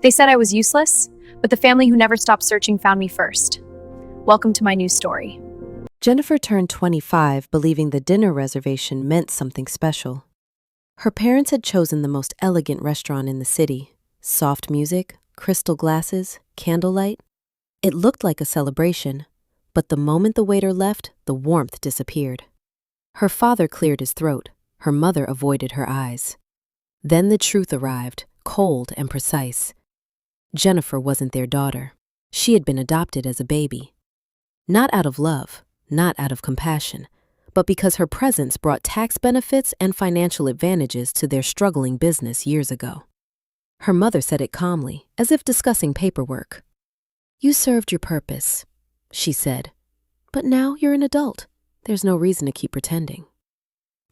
They said I was useless, but the family who never stopped searching found me first. Welcome to my new story. Jennifer turned 25, believing the dinner reservation meant something special. Her parents had chosen the most elegant restaurant in the city. Soft music, crystal glasses, candlelight. It looked like a celebration, but the moment the waiter left, the warmth disappeared. Her father cleared his throat. Her mother avoided her eyes. Then the truth arrived, cold and precise. Jennifer wasn't their daughter. She had been adopted as a baby. Not out of love, not out of compassion, but because her presence brought tax benefits and financial advantages to their struggling business years ago. Her mother said it calmly, as if discussing paperwork. "You served your purpose," she said. "But now you're an adult. There's no reason to keep pretending."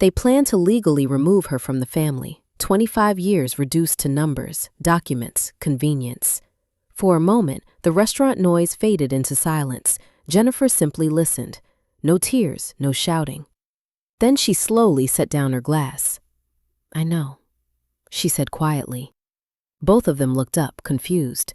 They planned to legally remove her from the family. 25 years reduced to numbers, documents, convenience. For a moment, the restaurant noise faded into silence. Jennifer simply listened. No tears, no shouting. Then she slowly set down her glass. "I know," she said quietly. Both of them looked up, confused.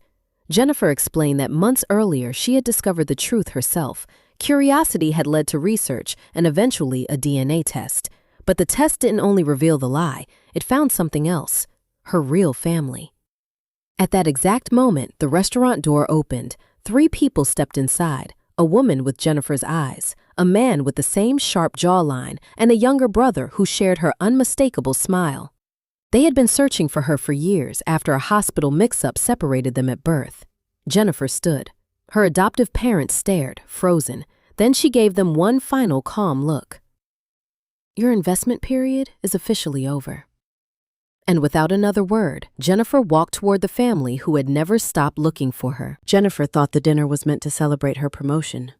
Jennifer explained that months earlier she had discovered the truth herself. Curiosity had led to research and eventually a DNA test. But the test didn't only reveal the lie, it found something else, her real family. At that exact moment, the restaurant door opened. 3 people stepped inside, a woman with Jennifer's eyes, a man with the same sharp jawline, and a younger brother who shared her unmistakable smile. They had been searching for her for years after a hospital mix-up separated them at birth. Jennifer stood. Her adoptive parents stared, frozen. Then she gave them one final calm look. "Your investment period is officially over." And without another word, Jennifer walked toward the family who had never stopped looking for her. Jennifer thought the dinner was meant to celebrate her promotion.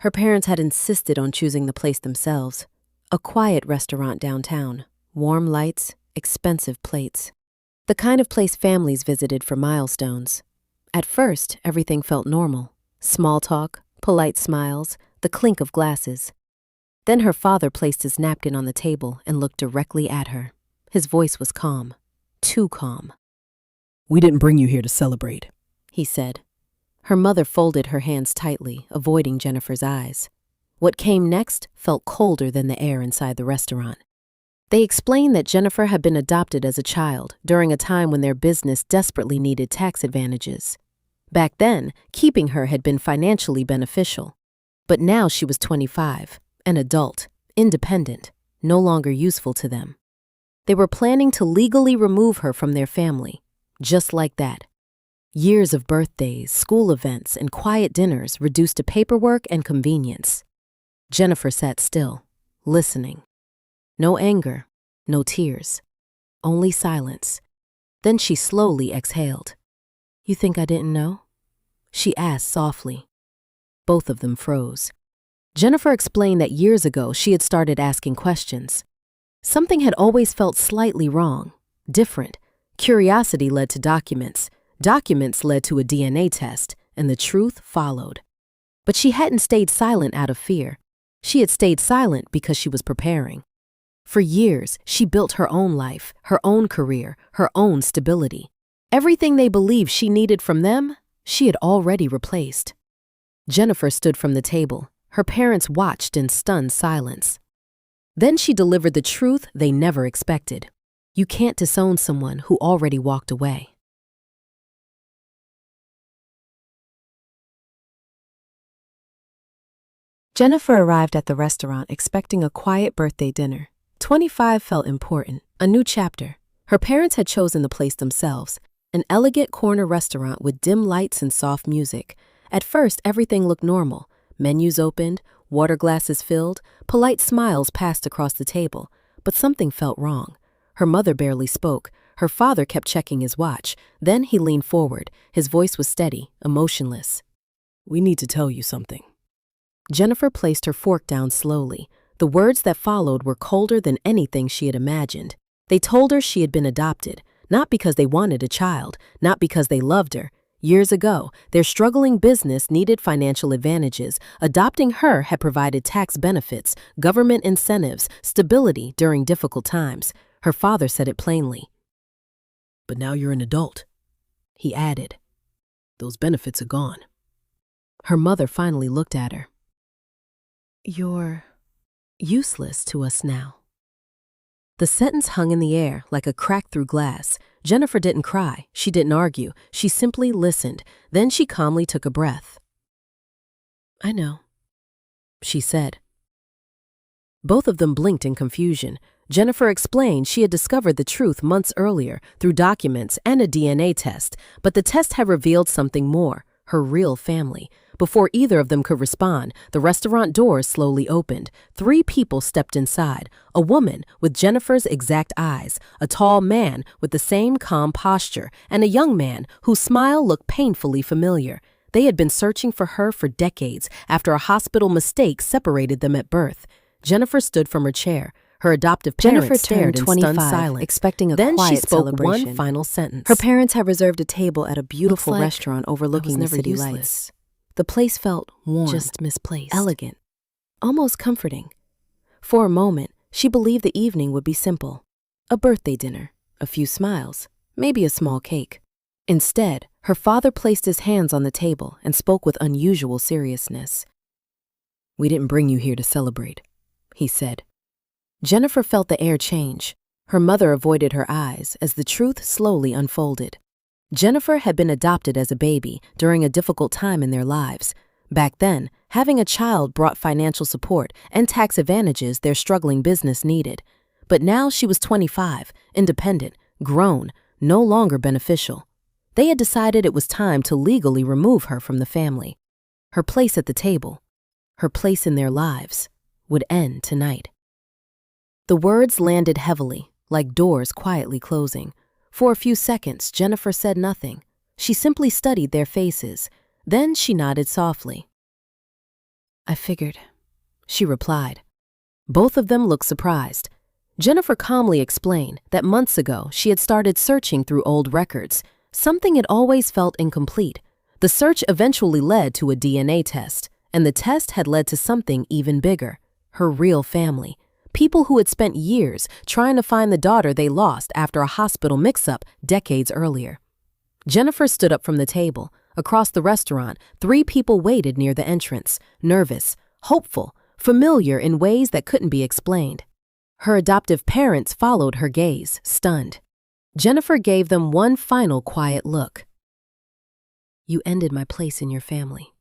Her parents had insisted on choosing the place themselves. A quiet restaurant downtown, warm lights, expensive plates. The kind of place families visited for milestones. At first, everything felt normal. Small talk, polite smiles, the clink of glasses. Then her father placed his napkin on the table and looked directly at her. His voice was calm, too calm. "We didn't bring you here to celebrate," he said. Her mother folded her hands tightly, avoiding Jennifer's eyes. What came next felt colder than the air inside the restaurant. They explained that Jennifer had been adopted as a child during a time when their business desperately needed tax advantages. Back then, keeping her had been financially beneficial. But now she was 25. An adult, independent, no longer useful to them. They were planning to legally remove her from their family, just like that. Years of birthdays, school events, and quiet dinners reduced to paperwork and convenience. Jennifer sat still, listening. No anger, no tears, only silence. Then she slowly exhaled. "You think I didn't know?" she asked softly. Both of them froze. Jennifer explained that years ago she had started asking questions. Something had always felt slightly wrong, different. Curiosity led to documents. Documents led to a DNA test, and the truth followed. But she hadn't stayed silent out of fear. She had stayed silent because she was preparing. For years, she built her own life, her own career, her own stability. Everything they believed she needed from them, she had already replaced. Jennifer stood from the table. Her parents watched in stunned silence. Then she delivered the truth they never expected. You can't disown someone who already walked away. Jennifer arrived at the restaurant expecting a quiet birthday dinner. 25 felt important, a new chapter. Her parents had chosen the place themselves, an elegant corner restaurant with dim lights and soft music. At first, everything looked normal. Menus opened, water glasses filled, polite smiles passed across the table, but something felt wrong. Her mother barely spoke. Her father kept checking his watch. Then he leaned forward. His voice was steady, emotionless. "We need to tell you something." Jennifer placed her fork down slowly. The words that followed were colder than anything she had imagined. They told her she had been adopted, not because they wanted a child, not because they loved her. Years ago, their struggling business needed financial advantages. Adopting her had provided tax benefits, government incentives, stability during difficult times. Her father said it plainly. "But now you're an adult." He added, "Those benefits are gone." Her mother finally looked at her. "You're useless to us now." The sentence hung in the air like a crack through glass. Jennifer didn't cry. She didn't argue. She simply listened. Then she calmly took a breath. "I know," she said. Both of them blinked in confusion. Jennifer explained she had discovered the truth months earlier through documents and a DNA test, but the test had revealed something more, her real family. Before either of them could respond, the restaurant doors slowly opened. 3 people stepped inside: a woman with Jennifer's exact eyes, a tall man with the same calm posture, and a young man whose smile looked painfully familiar. They had been searching for her for decades after a hospital mistake separated them at birth. Jennifer stood from her chair. Her adoptive parents stared in stunned silence, expecting a then quiet she spoke celebration. one final sentence. Her parents had reserved a table at a beautiful "Looks like restaurant overlooking I the was never city useless." lights. The place felt warm, Just misplaced. elegant, almost comforting. For a moment, she believed the evening would be simple. A birthday dinner, a few smiles, maybe a small cake. Instead, her father placed his hands on the table and spoke with unusual seriousness. "We didn't bring you here to celebrate," he said. Jennifer felt the air change. Her mother avoided her eyes as the truth slowly unfolded. Jennifer had been adopted as a baby during a difficult time in their lives. Back then, having a child brought financial support and tax advantages their struggling business needed. But now she was 25, independent, grown, no longer beneficial. They had decided it was time to legally remove her from the family. Her place at the table, her place in their lives, would end tonight. The words landed heavily, like doors quietly closing. For a few seconds, Jennifer said nothing. She simply studied their faces. Then she nodded softly. "I figured," she replied. Both of them looked surprised. Jennifer calmly explained that months ago she had started searching through old records. Something had always felt incomplete. The search eventually led to a DNA test, and the test had led to something even bigger: her real family. People who had spent years trying to find the daughter they lost after a hospital mix-up decades earlier. Jennifer stood up from the table. Across the restaurant, 3 people waited near the entrance, nervous, hopeful, familiar in ways that couldn't be explained. Her adoptive parents followed her gaze, stunned. Jennifer gave them one final quiet look. "You ended my place in your family,"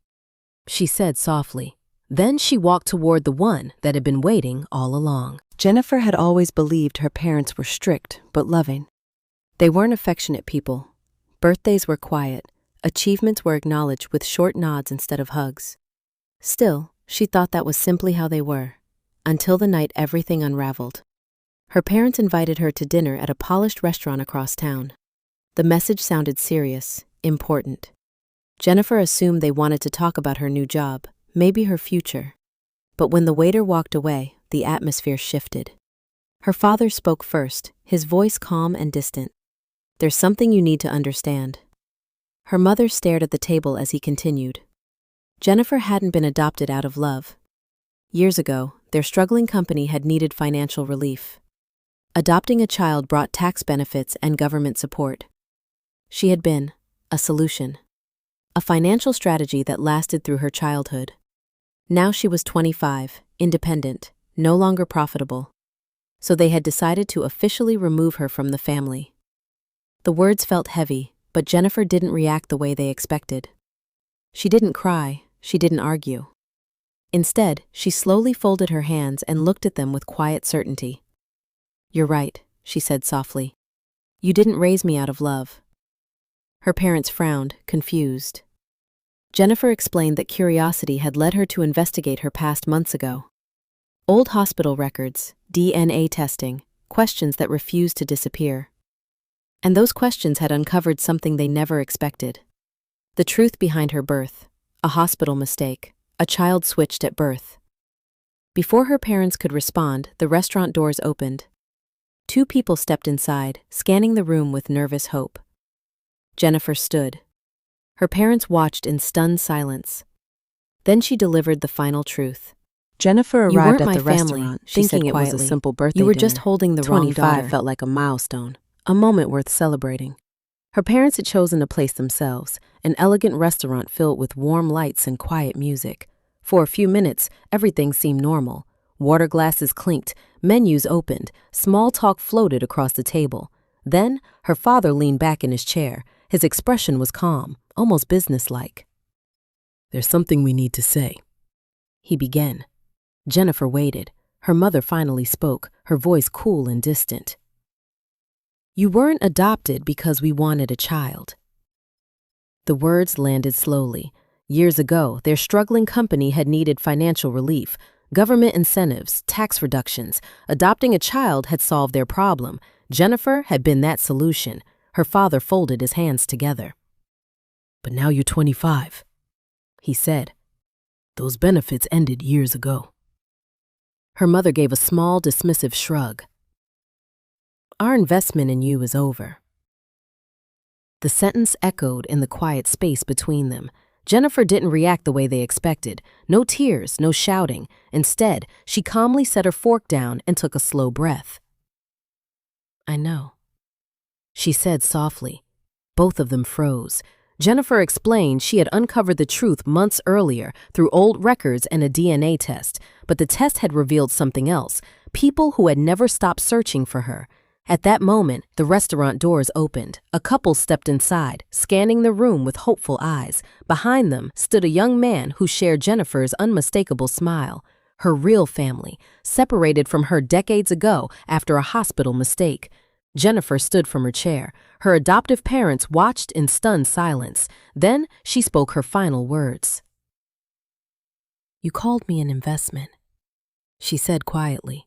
she said softly. Then she walked toward the one that had been waiting all along. Jennifer had always believed her parents were strict but loving. They weren't affectionate people. Birthdays were quiet. Achievements were acknowledged with short nods instead of hugs. Still, she thought that was simply how they were, until the night everything unraveled. Her parents invited her to dinner at a polished restaurant across town. The message sounded serious, important. Jennifer assumed they wanted to talk about her new job, maybe her future. But when the waiter walked away, the atmosphere shifted. Her father spoke first, his voice calm and distant. "There's something you need to understand." Her mother stared at the table as he continued. Jennifer hadn't been adopted out of love. Years ago, their struggling company had needed financial relief. Adopting a child brought tax benefits and government support. She had been a solution, a financial strategy that lasted through her childhood. Now she was 25, independent, no longer profitable. So they had decided to officially remove her from the family. The words felt heavy, but Jennifer didn't react the way they expected. She didn't cry, she didn't argue. Instead, she slowly folded her hands and looked at them with quiet certainty. "You're right," she said softly. "You didn't raise me out of love." Her parents frowned, confused. Jennifer explained that curiosity had led her to investigate her past months ago. Old hospital records, DNA testing, questions that refused to disappear. And those questions had uncovered something they never expected. The truth behind her birth, a hospital mistake, a child switched at birth. Before her parents could respond, the restaurant doors opened. 2 people stepped inside, scanning the room with nervous hope. Jennifer stood. Her parents watched in stunned silence. Then she delivered the final truth. Jennifer "You arrived weren't at my the family," restaurant she said thinking it was quietly. a simple birthday "You were dinner. just holding the wrong 25 daughter." felt like a milestone, a moment worth celebrating. Her parents had chosen to place themselves, an elegant restaurant filled with warm lights and quiet music. For a few minutes, everything seemed normal. Water glasses clinked, menus opened, small talk floated across the table. Then, her father leaned back in his chair. His expression was calm, almost businesslike. There's something we need to say. He began. Jennifer waited. Her mother finally spoke, her voice cool and distant. You weren't adopted because we wanted a child. The words landed slowly. Years ago, their struggling company had needed financial relief, government incentives, tax reductions. Adopting a child had solved their problem. Jennifer had been that solution. Her father folded his hands together. But now you're 25, he said. Those benefits ended years ago. Her mother gave a small, dismissive shrug. Our investment in you is over. The sentence echoed in the quiet space between them. Jennifer didn't react the way they expected. No tears, no shouting. Instead, she calmly set her fork down and took a slow breath. I know, she said softly. Both of them froze. Jennifer explained she had uncovered the truth months earlier through old records and a DNA test, but the test had revealed something else, people who had never stopped searching for her. At that moment, the restaurant doors opened. A couple stepped inside, scanning the room with hopeful eyes. Behind them stood a young man who shared Jennifer's unmistakable smile. Her real family, separated from her decades ago after a hospital mistake. Jennifer stood from her chair. Her adoptive parents watched in stunned silence. Then she spoke her final words. You called me an investment, she said quietly.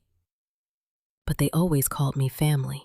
But they always called me family.